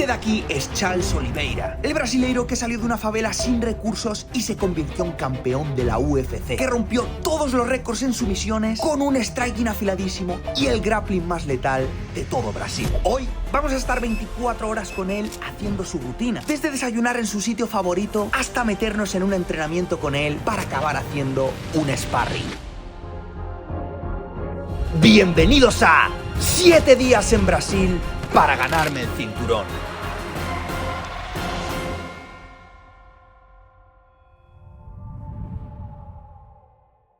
de aquí es Charles Oliveira, el brasileiro que salió de una favela sin recursos y se convirtió en campeón de la UFC, que rompió todos los récords en sumisiones con un striking afiladísimo y el grappling más letal de todo Brasil. Hoy vamos a estar 24 horas con él haciendo su rutina, desde desayunar en su sitio favorito hasta meternos en un entrenamiento con él para acabar haciendo un sparring. Bienvenidos a 7 días en Brasil para ganarme el cinturón.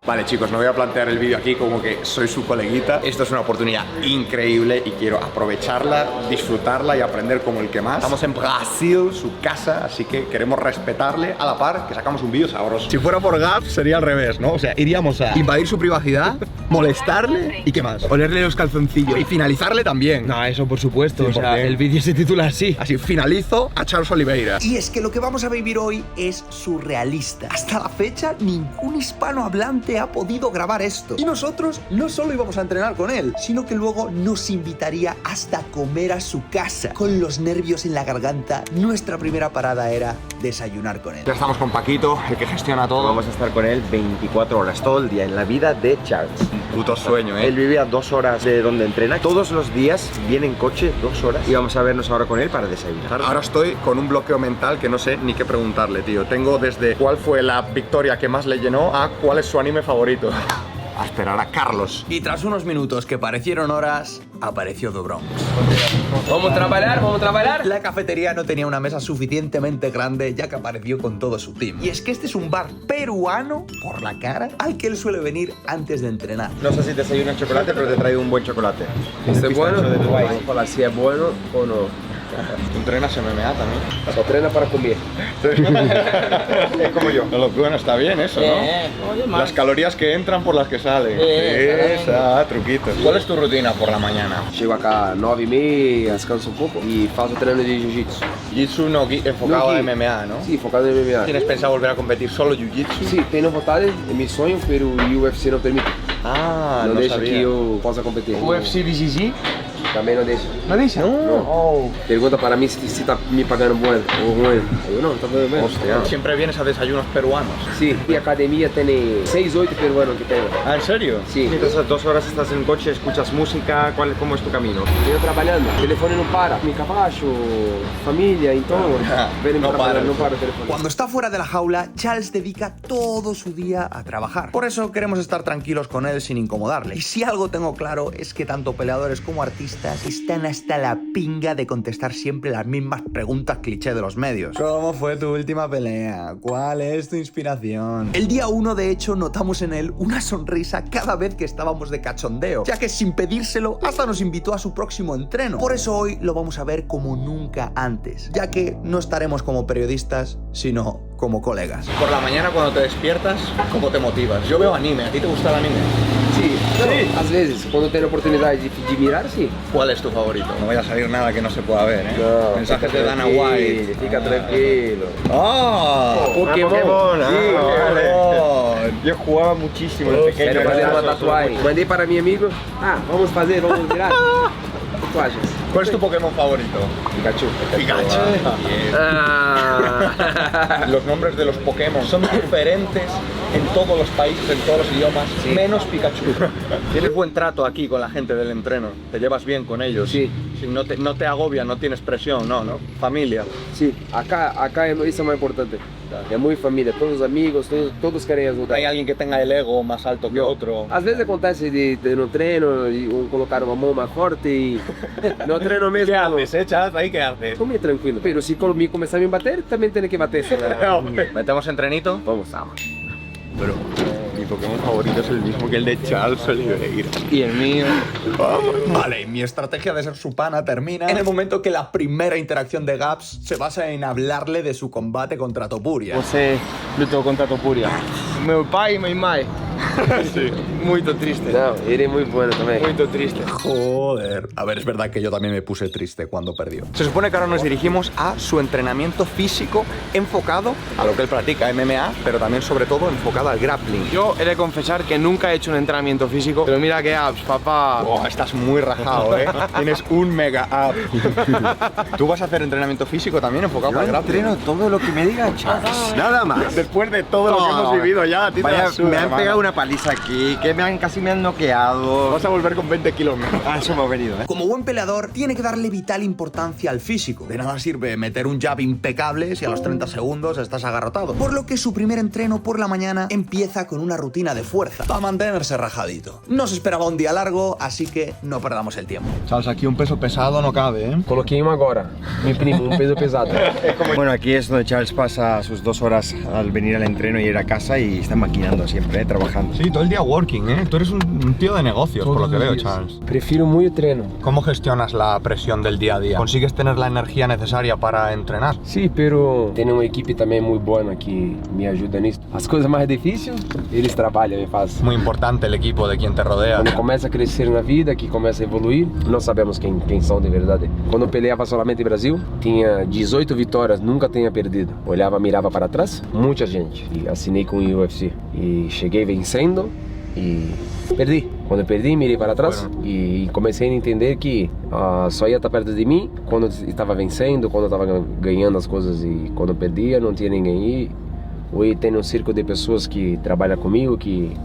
Vale, chicos, no voy a plantear el vídeo aquí como que soy su coleguita. Esto es una oportunidad increíble y quiero aprovecharla, disfrutarla y aprender como el que más. Estamos en Brasil, su casa, así que queremos respetarle a la par que sacamos un vídeo sabroso. Si fuera por Gaps sería al revés, ¿no? O sea, iríamos a invadir su privacidad, molestarle y ¿qué más? Olerle los calzoncillos y finalizarle también. No, eso por supuesto, 100%. o sea, el vídeo se titula así. Así, finalizo a Charles Oliveira. Y es que lo que vamos a vivir hoy es surrealista. Hasta la fecha, ningún hispanohablante ha podido grabar esto. Y nosotros no solo íbamos a entrenar con él, sino que luego nos invitaría hasta comer a su casa. Con los nervios en la garganta, nuestra primera parada era desayunar con él. Ya estamos con Paquito, el que gestiona todo. Vamos a estar con él 24 horas, todo el día, en la vida de Charles. Puto sueño, ¿eh? Él vive a 2 horas de donde entrena. Todos los días viene en coche 2 horas y vamos a vernos ahora con él para desayunar. Ahora estoy con un bloqueo mental que no sé ni qué preguntarle, tío. Tengo desde cuál fue la victoria que más le llenó a cuál es su anime favorito. A esperar a Carlos. Y tras unos minutos que parecieron horas, apareció The Bronx. Vamos a trabajar. La cafetería no tenía una mesa suficientemente grande, ya que apareció con todo su team. Y es que este es un bar peruano, por la cara, al que él suele venir antes de entrenar. No sé si te desayunas chocolate, pero te he traído un buen chocolate. ¿Este es bueno? De Dubái. Ojalá si es bueno o no. ¿Tú entrenas MMA también? O entrena para comer. Es como yo. No, bueno, está bien eso, ¿no? Las calorías que entran por las que salen. Esa, truquito. ¿Cuál es tu rutina por la mañana? Chego acá a 9:30, descanso un poco y faço treino de jiu-jitsu. Jiu-jitsu no, enfocado No, en MMA, ¿no? Sí, enfocado en MMA. ¿Tienes pensado volver a competir solo jiu-jitsu? Sí, tenho vontade, é meu sonho, pero o UFC não permite. Ah, Não no deixa sabía. que eu possa competir. UFC BJJ? Também não deixa. ¿No dice? No. Pergunta para mí si está me pagando bueno o ruim. Eu não, tá bem. Hostia. ¿Siempre vienes a desayunos peruanos? Sí, mi academia tiene 6-8 peruanos que tengo. Ah, ¿en serio? Sí. Entonces 2 horas estás en coche, escuchas música, ¿cómo es tu camino? Estoy trabajando, el teléfono no para. Mi caballo, familia, entonces. No para. No para el teléfono. Cuando está fuera de la jaula, Charles dedica todo su día a trabajar. Por eso queremos estar tranquilos con él sin incomodarle. Y si algo tengo claro es que tanto peleadores como artistas están hasta la pinga de contestar siempre las mismas preguntas cliché de los medios. ¿Cómo fue tu última pelea? ¿Cuál es tu inspiración? El día 1, de hecho, notamos en él una sonrisa cada vez que estábamos de cachondeo, ya que sin pedírselo hasta nos invitó a su próximo entreno. Por eso hoy lo vamos a ver como nunca antes, ya que no estaremos como periodistas, sino como colegas. Por la mañana cuando te despiertas, ¿cómo te motivas? Yo veo anime, ¿a ti te gusta el anime? Sí, às vezes, quando tenho a oportunidade de mirar, sí. ¿Cuál es tu favorito? No vaya a salir nada que no se pueda ver, ¿eh? No, Mensajes de Dana tranquilo, White. Fica tranquilo. ¡Ah! Pokémon. Sí, vale. Yo jugaba muchísimo de pequeño. Quero fazer era uma eso, tatuagem. Mandei para mi amigo. Vamos mirar. Tatuagens. ¿Cuál es tu Pokémon favorito? Pikachu. Pikachu. Los nombres de los Pokémon son diferentes en todos los países, en todos los idiomas, menos Pikachu. ¿Tienes buen trato aquí con la gente del entreno? ¿Te llevas bien con ellos? Sí. Si no te agobian, no tienes presión, no, ¿no? Familia. Sí, acá isso é mais importante. É muito família, todos os amigos, todos querem ajudar. ¿Hay alguien que tenga el ego más alto que otro? Às vezes acontece de no treino e colocar uma mão mais forte e no treino mesmo. ¿Qué haces, Chas? ¿Ahí qué haces? Estou meio tranquilo. Pero se começar a me bater, também tem que bater. ¿Metemos entrenito? Vamos. Pero mi Pokémon favorito es el mismo que el de Charles Oliveira. Y el mío. Vale, mi estrategia de ser su pana termina en el momento que la primera interacción de Gaps se basa en hablarle de su combate contra Topuria. Você lutou contra a Topuria. Meu pai e minha mãe. Sí. Muy triste. No, eres muy bueno también. Muy triste. Joder. A ver, es verdad que yo también me puse triste cuando perdió. Se supone que ahora nos dirigimos a su entrenamiento físico enfocado a lo que él practica, MMA, pero también sobre todo enfocado al grappling. Yo he de confesar que nunca he hecho un entrenamiento físico, pero mira qué abs, papá. Oh, estás muy rajado, ¿eh? Tienes un mega ab. ¿Tú vas a hacer entrenamiento físico también enfocado Yo al grappling? entreno todo lo que me diga Charles. Nada más. Después de todo lo que hemos vivido ya, a ti te Vaya, la suda, me han hermano. pegado una paliza aquí, que casi me han noqueado. Vas a volver con 20 kilos menos. A eso hemos venido, ¿eh? Como buen peleador, tiene que darle vital importancia al físico. De nada sirve meter un jab impecable si a los 30 segundos estás agarrotado. Por lo que su primer entreno por la mañana empieza con una rutina de fuerza, para mantenerse rajadito. No se esperaba un día largo, así que no perdamos el tiempo. Sabes, aquí un peso pesado no cabe, ¿eh? Coloquei agora. Mi primo, un peso pesado. Bueno, aquí es donde Charles pasa sus 2 horas al venir al entreno y ir a casa y está maquinando siempre, trabajando. Sí, todo el día working, ¿eh? Tú eres un tío de negocios, por lo que veo, Charles. Prefiro muy treino. ¿Cómo gestionas la presión del día a día? ¿Consigues tener la energía necesaria para entrenar? Sí, pero tem uma equipe também muito boa que me ajuda nisso. As coisas mais difíceis, eles trabalham e fazem. Muy importante el equipo de quien te rodea. Quando começa a crescer na vida, que começa a evoluir, não sabemos quem são de verdade. Quando eu peleava solamente no Brasil, tinha 18 vitórias, nunca tinha perdido. Olhava, mirava para trás, muita gente. E assinei com o UFC. E cheguei vencendo e perdi. Quando eu perdi, mirei para trás e comecei a entender que só ia estar perto de mim quando eu estava vencendo, quando eu estava ganhando as coisas, e quando eu perdia não tinha ninguém. E hoje tem um círculo de pessoas que trabalham comigo, que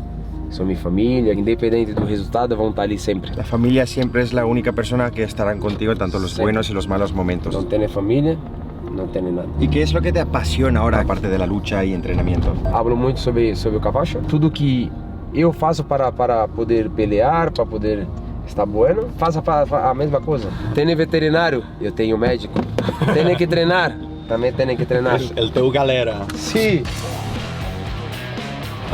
são minha família, independente do resultado, vão estar ali sempre. La familia siempre es la única persona que estarán contigo tanto en los Sí. buenos y los malos momentos. Não tem família, não tem nada. ¿Y qué es lo que te apasiona ahora, aparte de la lucha y entrenamiento? Hablo muito sobre o cavacho. Tudo que eu faço para poder pelear, para poder estar bueno, faça a mesma coisa. Tem veterinário, eu tenho médico. Tem que treinar, também tem que treinar. El teu galera. Sim.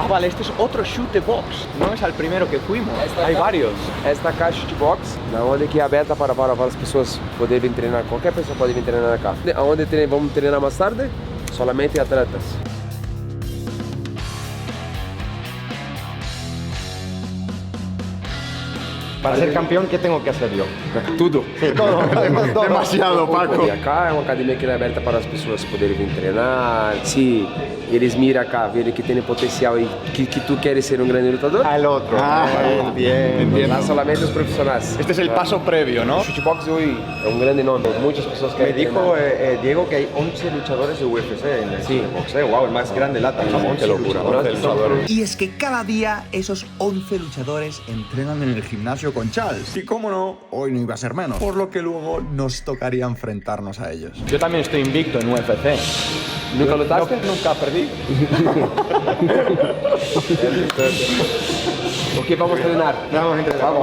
Ah, vale, este es otro shoot de box. No es el primero que fuimos. Hay varios. Esta caixa de box, na onde que é aberta para as pessoas poderem treinar. Qualquer pessoa pode vir treinar cá. Onde vamos treinar mais tarde, solamente atletas. Para ser campeón, ¿qué tengo que hacer yo? Tudo. Todo. Demasiado, Paco. E cá é uma academia que é aberta para as pessoas poderem vir treinar. Se eles miram cá, verem que tem potencial e que tu queres ser um grande lutador, Al otro. Bien. Entiendo. lá solamente os profissionais. Este es el paso previo, ¿no? O shootbox hoje é um grande nome. Muitas pessoas Me querem dijo treinar. Diego que hay 11 luchadores de UFC en el Sí. boxeo. Wow, el más grande lata. 11 locura, luchadores. 11 luchadores. Y es que cada día esos 11 luchadores entrenan en el gimnasio con Charles. Y cómo no, hoy no iba a ser menos. Por lo que luego nos tocaría enfrentarnos a ellos. Yo también estoy invicto en UFC. Nunca lutaste? Nunca perdí. O que vamos treinar?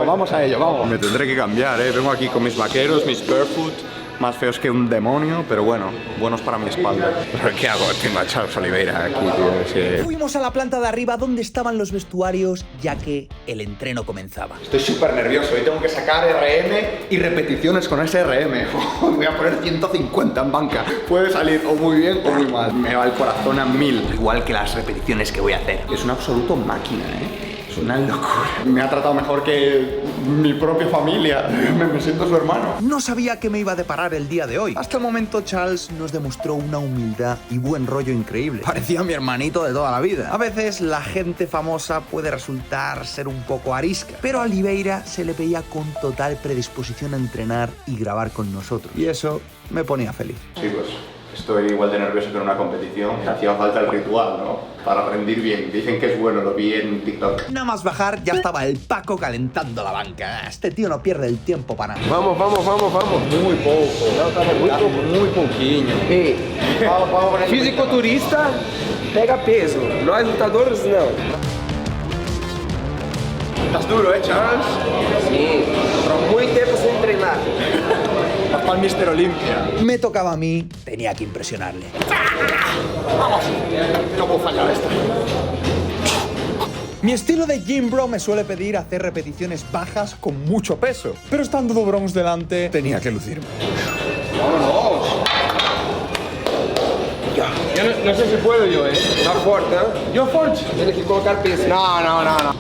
Vamos a ello, vamos. Me tendré que cambiar, ¿eh? Vengo aquí con mis vaqueros, mis barefoot, más feos que un demonio, pero bueno, buenos para mi espalda. ¿Pero qué hago? Tengo a Charles Oliveira aquí, tío. Es que Fuimos a la planta de arriba donde estaban los vestuarios, ya que el entreno comenzaba. estoy súper nervioso y tengo que sacar RM y repeticiones con ese RM. Voy a poner 150 en banca. Puede salir o muy bien o muy mal. Me va el corazón a 1000. Igual que las repeticiones que voy a hacer. Es un absoluto máquina, ¿eh? Es una locura. Me ha tratado mejor que mi propia familia. Me siento su hermano. No sabía que me iba a deparar el día de hoy. Hasta el momento Charles nos demostró una humildad y buen rollo increíble. Parecía mi hermanito de toda la vida. A veces la gente famosa puede resultar ser un poco arisca, pero a Oliveira se le veía con total predisposición a entrenar y grabar con nosotros. Y eso me ponía feliz. Chicos, estoy igual de nervioso que en una competición. Hacía falta el ritual, ¿no? Para rendir bien. Dicen que es bueno, lo vi en TikTok. Nada más bajar ya estaba el Paco calentando la banca. Este tío no pierde el tiempo para nada. Vamos. Muy poco. Muy poquinho. Ei, fisiculturista pega peso. Nós lutadores não. Estás duro, Charles? Sim, por muito tempo sem treinar. Vas para el Mister Olympia. Me tocaba a mí, tenía que impresionarle. Vamos. No puedo fallar esto. Mi estilo de gym bro me suele pedir hacer repeticiones bajas con mucho peso, pero estando dos bros delante tenía que lucirme. Vámonos. Yo no sei se puedo yo, Tá forte, né? Yo, Forge. Tienes que colocar peso. No.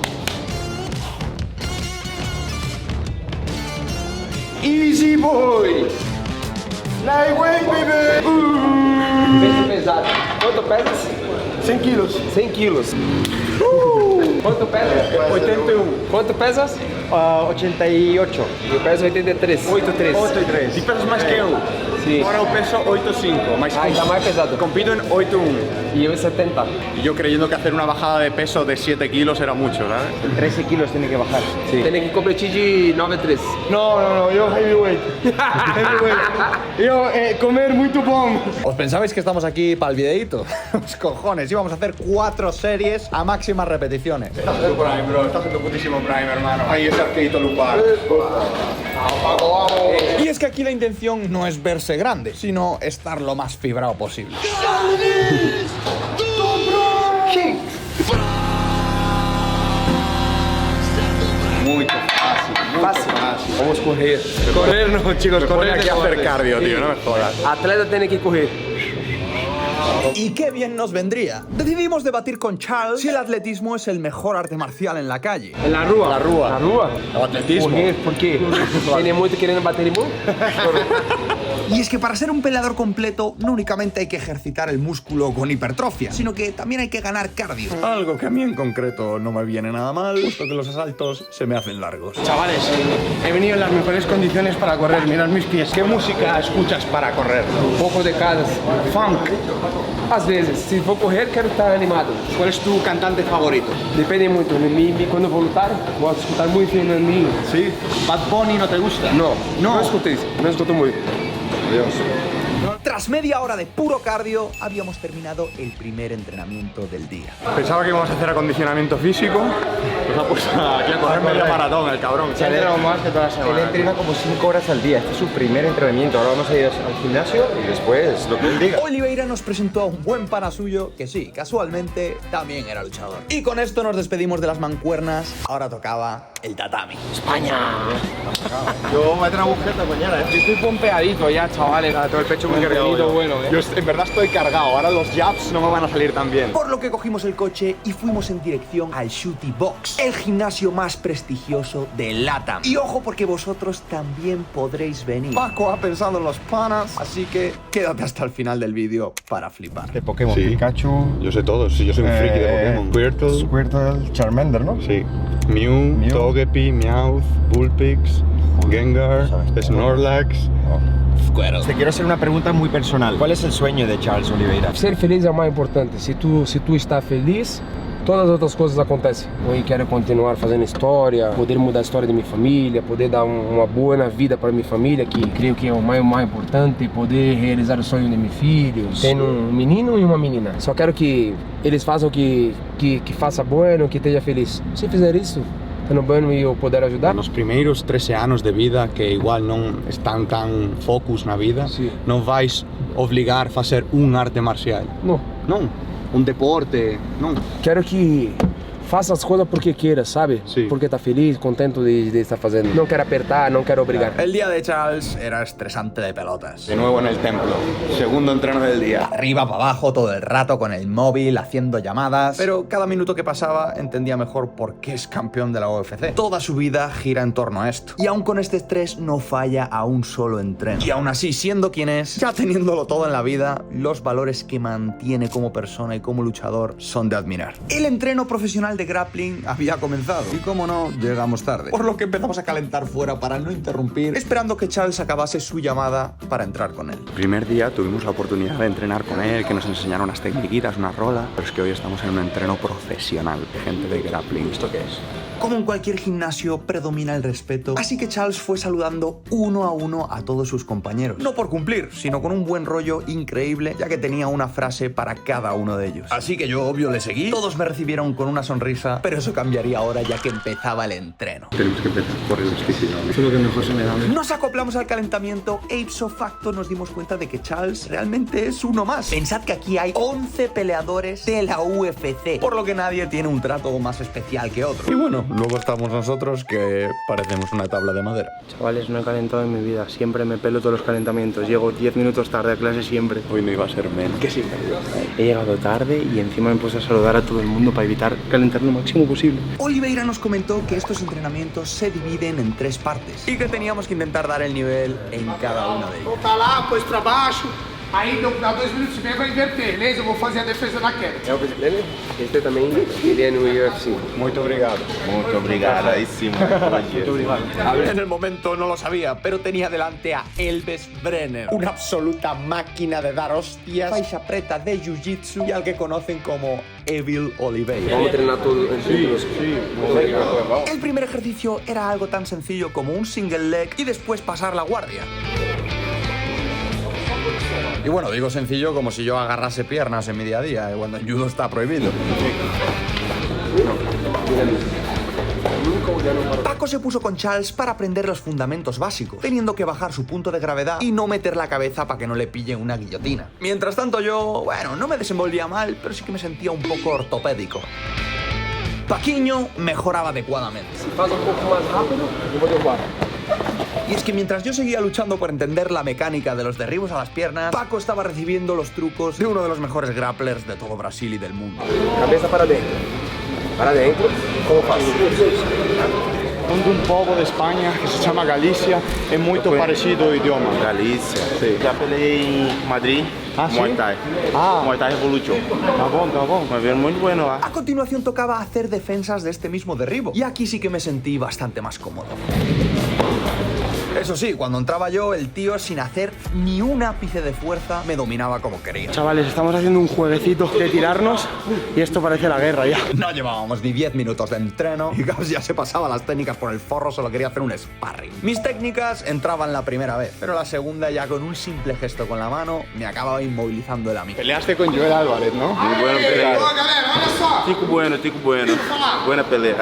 Easy boy. Lightweight, baby. Peso pesado. ¿Cuánto pesas? 100 kilos. 100 kilos. ¿Cuánto pesas? 81. ¿Cuánto pesas? 88. Yo peso 83. 83. 83. Y pesas más que yo. Sí. Ahora yo peso 8,5. Más Ah, está más pesado. Compito en 8,1. Y yo 70. Y yo creyendo que hacer una bajada de peso de 7 kilos era mucho, ¿sabes? 13 kilos tiene que bajar. Sí. Tiene que competir de 93. No, yo heavyweight. Heavyweight. Yo comer muy bom. ¿Os pensabais que estamos aquí para el videíto? Los cojones, íbamos a hacer 4 series a máximas repeticiones. Estás en tu prime, bro. Estás en tu putísimo prime, hermano. Ahí ese arqueito lugar. Y es que aquí la intención no es verse grande, sino estar lo más fibrado posible. Muy fácil. Vamos a correr. Correr no, chicos, Me pone correr aquí a hacer cardio, tío, no me jodas. Atleta tiene que correr. Y qué bien nos vendría. Decidimos debatir con Charles si el atletismo es el mejor arte marcial en la calle. En la rúa. La rúa. La rúa. El atletismo. Correr, ¿por qué? ¿Tiene mucho queriendo bater en vos? Y es que para ser un peleador completo no únicamente hay que ejercitar el músculo con hipertrofia, sino que también hay que ganar cardio. Algo que a mí en concreto no me viene nada mal, puesto que los asaltos se me hacen largos. Chavales, he venido en las mejores condiciones para correr. Mirad mis pies. ¿Qué música escuchas para correr? Un poco de cada. Funk. Às vezes, se for correr, quero estar animado. ¿Cuál es tu cantante favorito? Depende muito. Quando eu vou lutar, gosto de escutar muito Fernandinho. Sí. Bad Bunny no te gusta. Não escuto isso. Não escuto muito. Tras media hora de puro cardio, habíamos terminado el primer entrenamiento del día. Pensaba que íbamos a hacer acondicionamiento físico. Nos ha puesto aquí a correr media maratón, el cabrón. Se ha entrenado más que toda la semana. Él entrena como 5 horas al día. Este es su primer entrenamiento. Ahora vamos a ir al gimnasio y después lo que él diga. Oliveira nos presentó a un buen pana suyo que sí, casualmente también era luchador. Y con esto nos despedimos de las mancuernas. Ahora tocaba el tatami. Yo me he traído agujeta mañana, Yo estoy pompeadito ya, chavales. Todo el pecho muy cargado. Bueno, Yo en verdad estoy cargado. Ahora los jabs no me van a salir tan bien. Por lo que cogimos el coche y fuimos en dirección al Shooty Box, el gimnasio más prestigioso de LATAM. Y ojo porque vosotros también podréis venir. Paco ha pensado en los panas, así que quédate hasta el final del vídeo para flipar. De Pokémon. Sí. Pikachu. Yo sé todos, sí, yo soy un friki de Pokémon. Squirtle. Squirtle, Charmander, ¿no? Sí. Mew, Togepi, Meowth, Bullpix, Gengar, Snorlax. Te quiero hacer una pregunta muy personal. ¿Cuál es el sueño de Charles Oliveira? Ser feliz é o mais importante. Se tu está feliz, todas as outras coisas acontecem. Eu quero continuar fazendo história, poder mudar a história da minha família, poder dar uma boa vida para minha família, que creio que é o mais importante, poder realizar o sonho de meus filhos. Tenho um menino e uma menina. Só quero que eles façam o que faça bueno, que esteja feliz. Se fizer isso, no bueno e eu poder ajudar. Nos primeiros 13 anos de vida, que igual non están tan focus na vida, Sí. non vais obligar a facer un arte marcial. Não. Non. Un deporte, non. Quero que faça as coisas porque queira, sabe? Sí. Porque tá feliz, contento de estar fazendo. Não quero apertar, não quero obrigar. El día de Charles era estresante de pelotas. De nuevo en el templo. Segundo entreno del día. Arriba, para abajo, todo el rato con el móvil, haciendo llamadas. Pero cada minuto que pasaba entendía mejor por qué es campeón de la UFC. Toda su vida gira en torno a esto. Y aún con este estrés no falla a un solo entreno. Y aún así, siendo quien es, ya teniéndolo todo en la vida, los valores que mantiene como persona y como luchador son de admirar. El entreno profesional de grappling había comenzado. Y como no, llegamos tarde. Por lo que empezamos a calentar fuera para no interrumpir, esperando que Charles acabase su llamada para entrar con él. El primer día tuvimos la oportunidad de entrenar con él, que nos enseñaron unas técnicas, una rola. Pero es que hoy estamos en un entreno profesional de gente de grappling. ¿Esto qué es? Como en cualquier gimnasio, predomina el respeto, así que Charles fue saludando uno a todos sus compañeros. No por cumplir, sino con un buen rollo increíble, ya que tenía una frase para cada uno de ellos. Así que yo, obvio, le seguí. Todos me recibieron con una sonrisa, pero eso cambiaría ahora ya que empezaba el entreno. Tenemos que empezar por el difícil, ¿no? Eso es lo que mejor se me da. Nos acoplamos al calentamiento e ipso facto nos dimos cuenta de que Charles realmente es uno más. Pensad que aquí hay 11 peleadores de la UFC, por lo que nadie tiene un trato más especial que otro. Y bueno, luego estamos nosotros que parecemos una tabla de madera. Chavales, no he calentado en mi vida, siempre me pelo todos los calentamientos, llego 10 minutos tarde a clase siempre. Hoy no iba a ser menos. He llegado tarde y encima me puse a saludar a todo el mundo para evitar calentamientos intentar lo máximo posible. Oliveira nos comentó que estos entrenamientos se dividen en 3 partes y que teníamos que intentar dar el nivel en cada una de ellas. Voltar lá, pôs pra baixo. Aí dá 2 minutos e meio, vai inverter, beleza? Eu vou fazer a defesa da queda. Elvis Brenner, este também, ele é no UFC. Muito obrigado. Muito obrigado. Ahí sí, muito obrigado. En el momento no lo sabía, pero tenía delante a Elvis Brenner, una absoluta máquina de dar hostias, faixa preta de jiu-jitsu y al que conocen como Evil Oliveira. Vamos treinar todo entre nós. El primer ejercicio era algo tan sencillo como un single leg y después pasar la guardia. Y bueno, digo sencillo como si yo agarrase piernas en mi día a día, cuando en judo está prohibido. Paco se puso con Charles para aprender los fundamentos básicos, teniendo que bajar su punto de gravedad y no meter la cabeza para que no le pille una guillotina. Mientras tanto yo, bueno, no me desenvolvía mal, pero sí que me sentía un poco ortopédico. Paquiño mejoraba adecuadamente. Se faz pouco mais rápido, eu vou derrubar. Y es que mientras yo seguía luchando por entender la mecánica de los derribos a las piernas, Paco estaba recibiendo los trucos de uno de los mejores grapplers de todo Brasil y del mundo. Cabeça para dentro. Para dentro. Como faço? Son de un pueblo de España que se llama Galicia, es muy parecido el idioma. Galicia. Sí. Já peleei em Madrid, Ah, sí? Muay Thai. Ah. Muay Thai Revolution. Está bon. Me vieron muy bueno lá. A continuación tocaba hacer defensas de este mismo derribo, y aquí sí que me sentí bastante más cómodo. Eso sí, cuando entraba yo, el tío, sin hacer ni un ápice de fuerza, me dominaba como quería. Chavales, estamos haciendo un jueguecito de tirarnos y esto parece la guerra ya. No llevábamos ni 10 minutos de entreno y casi ya se pasaba las técnicas por el forro, solo quería hacer un sparring. Mis técnicas entraban la primera vez, pero la segunda ya con un simple gesto con la mano me acababa inmovilizando el amigo. Peleaste con Joel Álvarez, ¿no? Muy bueno pelea. Ó, galera, olha só. Tico bueno. Buena pelea.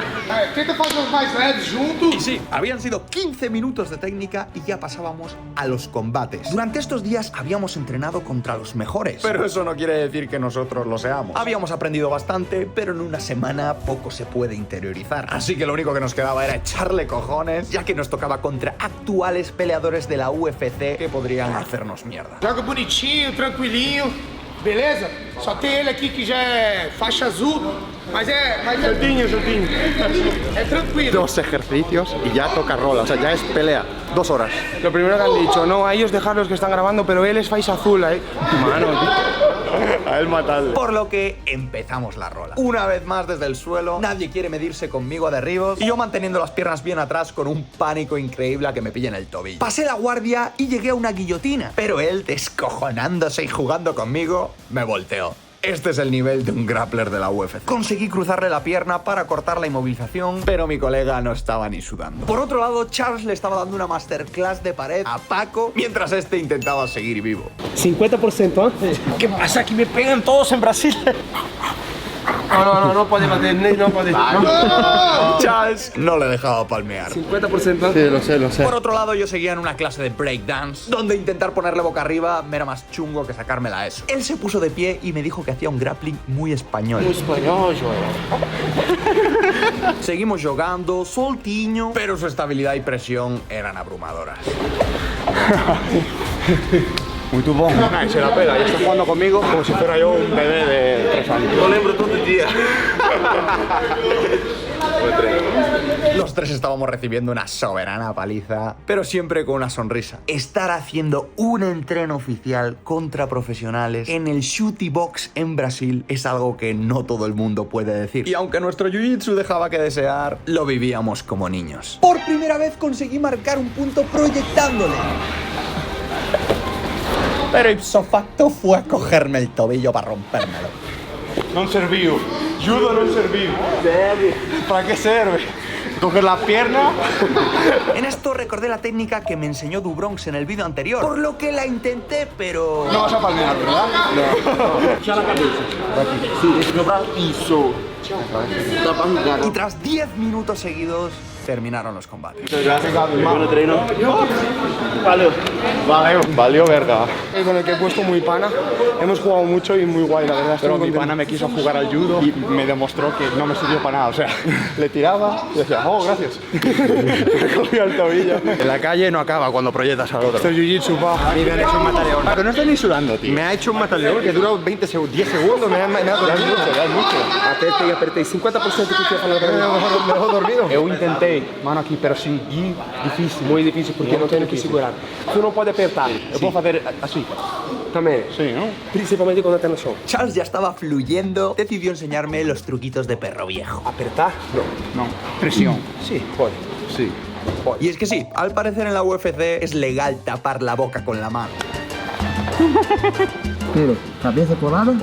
Tenta fazer uns mais leves junto. Y sí, habían sido 15 minutos de técnica y ya pasábamos a los combates. Durante estos días habíamos entrenado contra los mejores, pero eso no quiere decir que nosotros lo seamos. Habíamos aprendido bastante, pero en una semana poco se puede interiorizar. Así que lo único que nos quedaba era echarle cojones, ya que nos tocaba contra actuales peleadores de la UFC que podrían hacernos mierda. Joga bonitinho, tranquilinho. Beleza? Só tem ele aqui que já é faixa azul, mas é Soltinho. é tranquilo. 2 ejercicios y ya toca rola. O sea, ya es pelea. 2 horas. Lo primero que han dicho, no, a ellos dejarlos que están grabando, pero él es faixa azul, Mano, A él matarle. Por lo que empezamos la rola. Una vez más desde el suelo, nadie quiere medirse conmigo a derribos y yo manteniendo las piernas bien atrás con un pánico increíble a que me pillen el tobillo. Pasé la guardia y llegué a una guillotina, pero él, descojonándose y jugando conmigo, me volteó. Este es el nivel de un grappler de la UFC. Conseguí cruzarle la pierna para cortar la inmovilización, pero mi colega no estaba ni sudando. Por otro lado, Charles le estaba dando una masterclass de pared a Paco, mientras este intentaba seguir vivo. 50%, ¿eh? ¿Qué pasa? Que me pegan todos en Brasil. No puede bater, no puede. Charles no le dejaba palmear. 50%. Sí, lo sé. Por otro lado, yo seguía en una clase de breakdance, donde intentar ponerle boca arriba me era más chungo que sacármela a eso. Él se puso de pie y me dijo que hacía un grappling muy español. Español, Joel. Seguimos jugando, soltiño, pero su estabilidad y presión eran abrumadoras. Muy bom. Se la pega y está jugando conmigo como si fuera yo un bebé de 3 años. Yo lembro todo el día. Los tres estábamos recibiendo una soberana paliza, pero siempre con una sonrisa. Estar haciendo un entreno oficial contra profesionales en el Shooty Box en Brasil es algo que no todo el mundo puede decir. Y aunque nuestro jiu-jitsu dejaba que desear, lo vivíamos como niños. Por primera vez conseguí marcar un punto proyectándole. Pero ipso facto fue a cogerme el tobillo para rompérmelo. No serviu. Judo no serviu. ¿Para qué sirve? Coger la pierna. En esto recordé la técnica que me enseñó Dubronx en el vídeo anterior, por lo que la intenté, pero... No vas a palmear, ¿verdad? Ya la cabeza. Sí, es no brazo. Eso. Y tras 10 minutos seguidos, terminaron los combates. Valió verga. Y con el que he puesto muy pana. Hemos jugado mucho y muy guay, la verdad. Pero estoy mi contento. pana me quiso jugar al judo y me demostró que no me sirvió para nada. O sea, le tiraba y decía, oh, gracias. Me cogía el tobillo. En la calle no acaba cuando proyectas al otro. Esto es jiu-jitsu, pa. A mí me han hecho un mataleón. Pero no estoy ni sudando, tío. Me ha hecho un mataleón que duró 10 segundos, me ha Das mucho. Apertei 50% que eu tinha falado pra me dejó dormido. Eu intentei, mano, aqui, pero segui difícil. Muito difícil porque não tenho que segurar. Tu não pode apertar. Eu vou fazer assim. Também. Sim, não? Principalmente quando está no chão. Charles ya estaba fluyendo, decidió enseñarme los truquitos de perro viejo. Apertar? Não. Não. Presión. Sim, pode. Sí. Y es que sí, al parecer en la UFC es legal tapar la boca con la mano. Pero, cabeza colada.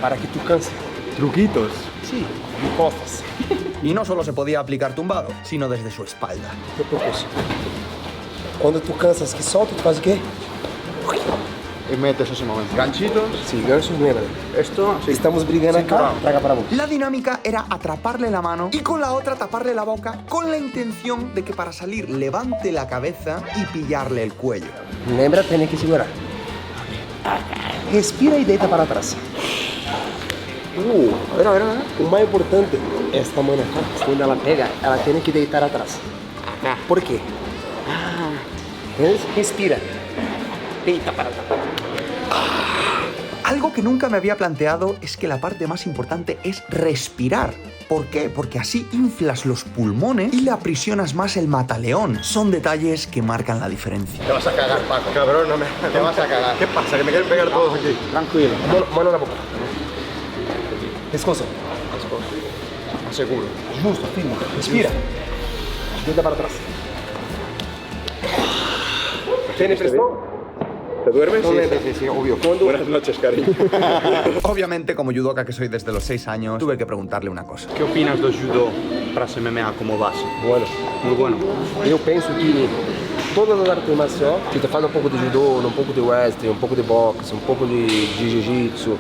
Para que tu canse. Truquitos. Sim, de costas. Y no solo se podía aplicar tumbado, sino desde su espalda. Depois disso. Quando tu cansas que solta, tu faz o quê? Y metes ese momento. Ganchitos. Sim, gancho, lembra. Esto, sí. Estamos brigando acá, traga para vos. La dinámica era atraparle la mano y con la otra taparle la boca con la intención de que para salir levante la cabeza y pillarle el cuello. Lembra, tem que segurar. Respira e deita para trás. A ver. O mais importante é esta mão acá. Quando ela pega, ela tem que deitar atrás. Por quê? Respira. Deita para atrás. Algo que nunca me había planteado es que la parte más importante es respirar. ¿Por qué? Porque así inflas los pulmones y le aprisionas más el mataleón. Son detalles que marcan la diferencia. Te vas a cagar, Paco. Cabrón, no me... Te vas a cagar. ¿Qué pasa? Que me quieren pegar todos aquí. Tranquilo. Mano na boca. Pescoço. Seguro. Justo, firme. Respira. Deita para atrás. ¿Tiene presión? ¿Te duermes? Sí, obvio. Buenas noches, cariño. Obviamente, como judoka que soy desde los 6 años, tuve que preguntarle una cosa. ¿Qué opinas del judo para MMA como base? Bueno. Muy bueno. Eu penso que todas as artes marciais, que te fala um pouco de judô, um pouco de wrestling, um pouco de boxe, um pouco de jiu-jitsu,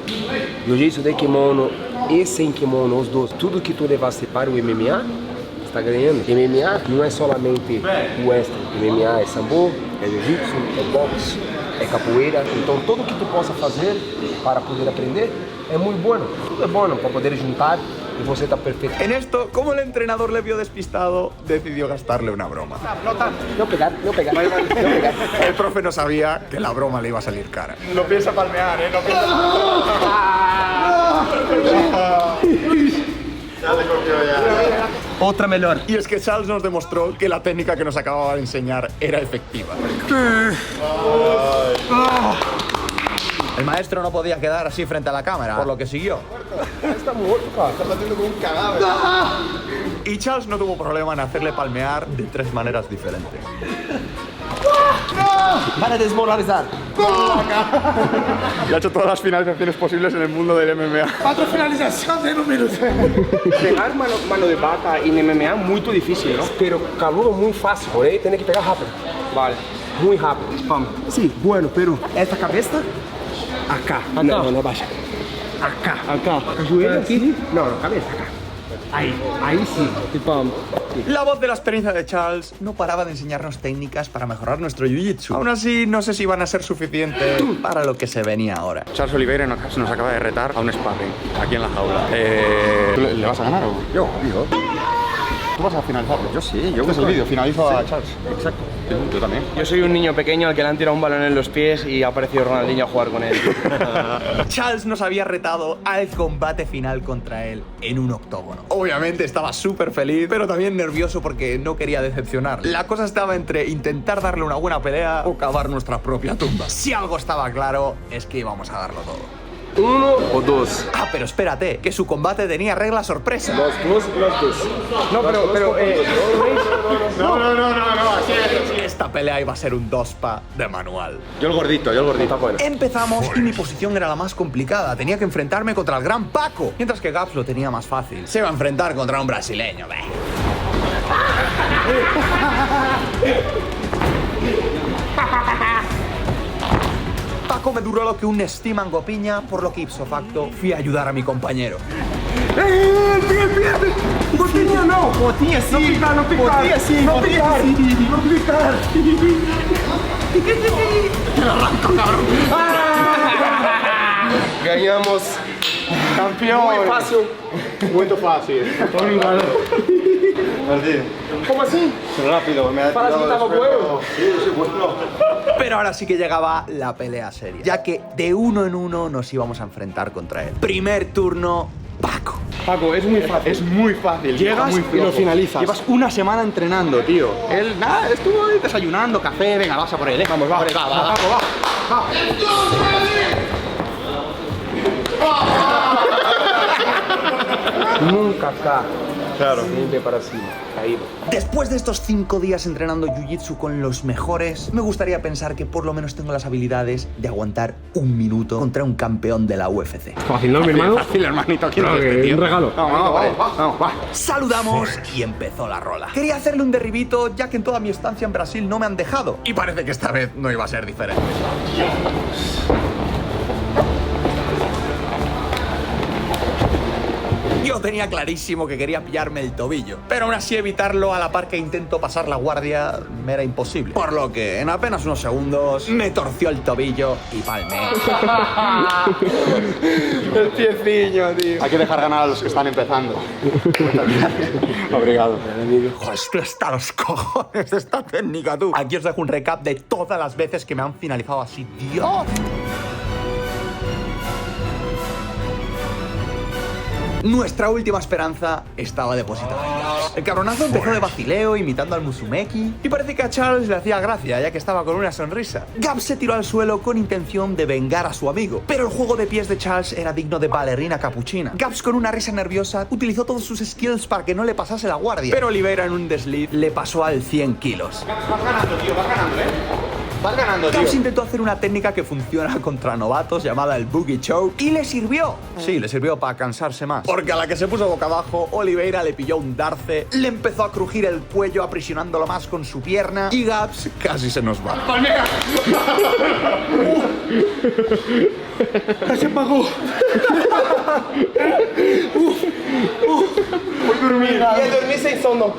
jiu-jitsu de kimono e sem kimono, os dois, tudo que tu levaste para o MMA, está ganhando. MMA não é solamente o wrestling, MMA é sambo, é jiu-jitsu, é boxe, é capoeira. Então tudo que tu possa fazer para poder aprender é muito bom. Tudo é bom para poder juntar y você está perfecto. En esto, como el entrenador le vio despistado, decidió gastarle una broma. No pegar. El profe no sabía que la broma le iba a salir cara. No piensa palmear, No piensa... Ya te cogió ya. Otra melhor. Y es que Charles nos demostró que la técnica que nos acababa de enseñar era efectiva. El maestro no podía quedar así frente a la cámara, por lo que siguió. Está muerto, cara. Estás haciendo como un cadáver. Y Charles no tuvo problema en hacerle palmear de 3 maneras diferentes. Para desmoralizar. Le ha hecho todas las finalizaciones posibles en el mundo del MMA. 4 finalizações em 1 minuto. Pegar mano de vaca em MMA é muito difícil, não? Pero calor muy fácil, porém tem que pegar rápido. Vale. Muy rápido. Sí, bueno, pero esta cabeza acá. No, baja. Acá. Joelho aqui. No, cabeza acá. Ahí sí. La voz de la experiencia de Charles no paraba de enseñarnos técnicas para mejorar nuestro jiu-jitsu. Aún así, no sé si van a ser suficientes para lo que se venía ahora. Charles Oliveira nos acaba de retar a un sparring aquí en la jaula. ¿Tú le vas a ganar o? Yo. ¿Tú vas a finalizarlo? Yo sí, yo Este es el vídeo, finalizo a Charles. Exacto. Sí, yo también. Yo soy un niño pequeño al que le han tirado un balón en los pies y ha aparecido Ronaldinho a jugar con él. Charles nos había retado al combate final contra él en un octógono. Obviamente estaba súper feliz, pero también nervioso porque no quería decepcionar. La cosa estaba entre intentar darle una buena pelea o cavar nuestra propia tumba. Si algo estaba claro, es que íbamos a darlo todo. 1 o 2. Ah, pero espérate, que su combate tenía regla sorpresa. Los dos. No, pero No, así es. Esta pelea iba a ser un 2-pa de manual. Yo el gordito. Está bueno. Empezamos y mi posición era la más complicada. Tenía que enfrentarme contra el gran Paco, mientras que Gaps lo tenía más fácil. Se iba a enfrentar contra un brasileño, ve. Paco me duró lo que un estimango piña, por lo que ipso facto fui a ayudar a mi compañero. Botinha não! Botinha sim! Não picar, não picar! Botinha sim! Não picar! Não picar! Ganhamos. Campeón. Muy fácil. Muy fácil. ¿Cómo así? Rápido, me ha Para tirado que estaba después, bueno. Sí, sí, bueno. Pero ahora sí que llegaba la pelea seria, ya que de uno en uno nos íbamos a enfrentar contra él. Primer turno, Paco. Paco, es muy fácil. Es muy fácil. Llegas muy y lo flojo. finalizas. Llevas una semana entrenando, tío. Él, nada, estuvo ahí desayunando, café, venga, vas a por él, Vamos, va, va. Nunca está. Claro. Siempre para cima. Caído. Después de estos 5 días entrenando Jiu-Jitsu con los mejores, me gustaría pensar que por lo menos tengo las habilidades de aguantar un minuto contra un campeón de la UFC. Fácil, ¿no, mi hermano? Fácil, hermanito. ¿Quién es Claro, este, tío? un regalo. Vamos, va. Saludamos y empezó la rola. Quería hacerle un derribito, ya que en toda mi estancia en Brasil no me han dejado. Y parece que esta vez no iba a ser diferente. Yo tenía clarísimo que quería pillarme el tobillo, pero aún así evitarlo a la par que intento pasar la guardia me era imposible. Por lo que en apenas unos segundos me torció el tobillo y palmé. El piecillo, tío. Hay que dejar ganar a los que están empezando. Obrigado. Joder, esto está a los cojones de esta técnica, tú. Aquí os dejo un recap de todas las veces que me han finalizado así. ¡Dios! Nuestra última esperanza estaba depositada en Gaps. El cabronazo empezó de vacileo, imitando al Musumeki, y parece que a Charles le hacía gracia, ya que estaba con una sonrisa. Gaps se tiró al suelo con intención de vengar a su amigo, pero el juego de pies de Charles era digno de ballerina capuchina. Gaps, con una risa nerviosa, utilizó todos sus skills para que no le pasase la guardia, pero Oliveira en un desliz le pasó al 100 kilos. Vas ganando, tío, vas ganando, Vas ganando, tío. Gaps intentó hacer una técnica que funciona contra novatos llamada el Boogie Choke y le sirvió. Sí, le sirvió para cansarse más. Porque a la que se puso boca abajo, Oliveira le pilló un darce, le empezó a crujir el cuello aprisionándolo más con su pierna y Gaps casi se nos va. ¡Palmera! Se apagó. Voy a dormir. Y dormí sin sono.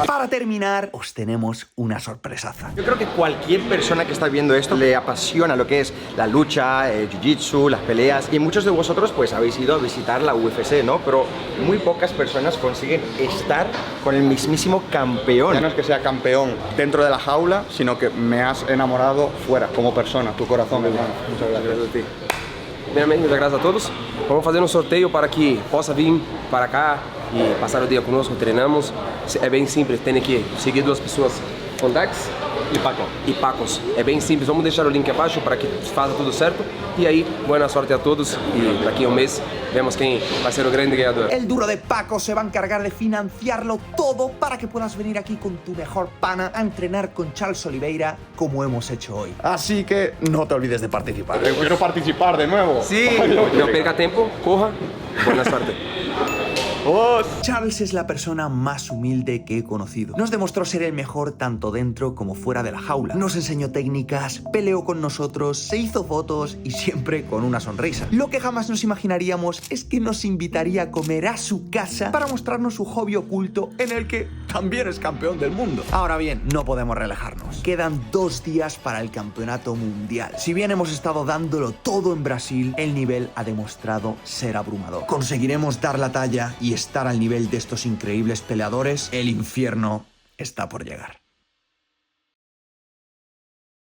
Para terminar, os tenemos una sorpresaza. Yo creo que cualquier persona que está viendo esto le apasiona lo que es la lucha, el jiu-jitsu, las peleas. Y muchos de vosotros pues habéis ido a visitar la UFC, ¿no? Pero muy pocas personas consiguen estar con el mismísimo campeón. Ya no es que sea campeón dentro de la jaula, sino que me has enamorado fuera, como persona, tu corazón, hermano. Muchas gracias a ti. Primeiramente, muchas gracias a todos. Vamos fazer um sorteio para que possa vir para cá e passar o dia conosco, treinamos. É bem simples, tem que seguir 2 pessoas com Dax e Pacos. É bem simples, vamos deixar o link abaixo para que faça tudo certo. E aí, boa sorte a todos e daqui a um mês vemos quem vai ser o grande ganhador. El duro de Paco se va a encargar de financiarlo todo para que puedas venir aquí con tu mejor pana a entrenar con Charles Oliveira como hemos hecho hoy. Así que no te olvides de participar. Quiero participar de nuevo. Sí, não perca tempo, corra, boa sorte. Charles es la persona más humilde que he conocido. Nos demostró ser el mejor tanto dentro como fuera de la jaula. Nos enseñó técnicas, peleó con nosotros, se hizo fotos y siempre con una sonrisa. Lo que jamás nos imaginaríamos es que nos invitaría a comer a su casa para mostrarnos su hobby oculto en el que también es campeón del mundo. Ahora bien, no podemos relajarnos. Quedan 2 días para el campeonato mundial. Si bien hemos estado dándolo todo en Brasil, el nivel ha demostrado ser abrumador. ¿Conseguiremos dar la talla y estar al nivel de estos increíbles peleadores? El infierno está por llegar.